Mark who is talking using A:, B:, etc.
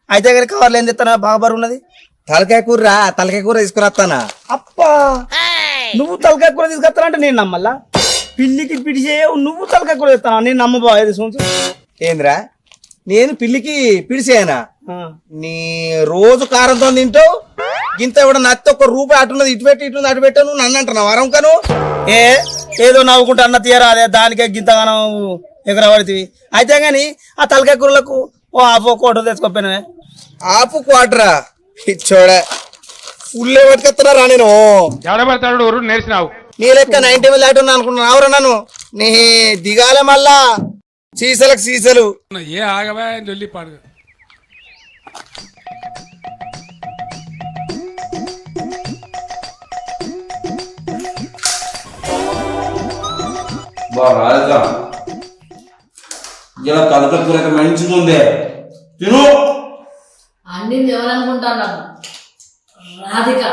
A: అయితే కానీ కవర్లు ఏం తెస్తానా బాగా బరువు ఉన్నది.
B: తలకాయ కూర తీసుకురాస్తానా.
A: అప్పా నువ్వు తలకాయ కూర తీసుకొస్తానా అంటే నేను నమ్మల్లా. పిల్లికి పిడిచే నువ్వు తలకాయ కూర తెస్తానా నేను నమ్మబా. ఏది సోంచు
B: ఏంద్రా నేను పిల్లికి పిడిసేయనా? నీ రోజు కారంతో తింటావు గింత ఇవ్వడం నత్తి ఒక్క రూపాయి అటున్నది ఇటు పెట్టి ఇటు అటు పెట్టాను నన్ను అంటున్నావు వరం కను.
A: ఏదో నవ్వుకుంటా అన్న తీయరా అదే దానికే గింతగానం ఎగరబడితివి. అయితే గాని ఆ తలకాయ కూరలకు ఓ ఆఫ్ కోట తెచ్చుకోపోయినవే.
B: ఆపు క్వార్టరా ఇచ్చోడే ఫుల్ పట్టుకొస్తున్నారా నేను
C: నేర్చినావు.
B: నీ లెక్క 90 మంది దాటున్నా అనుకుంటున్నా అవరా నన్ను నీ దిగాలే మళ్ళా సీసలకు సీసలు.
C: ఏ ఆగవా లొల్లి పాడు.
B: రాజా ఇలా తలకాయ కూర అయితే మంచిగా ఉంది తిను.
D: అన్ని ఎవరనుకుంటాను రాధిక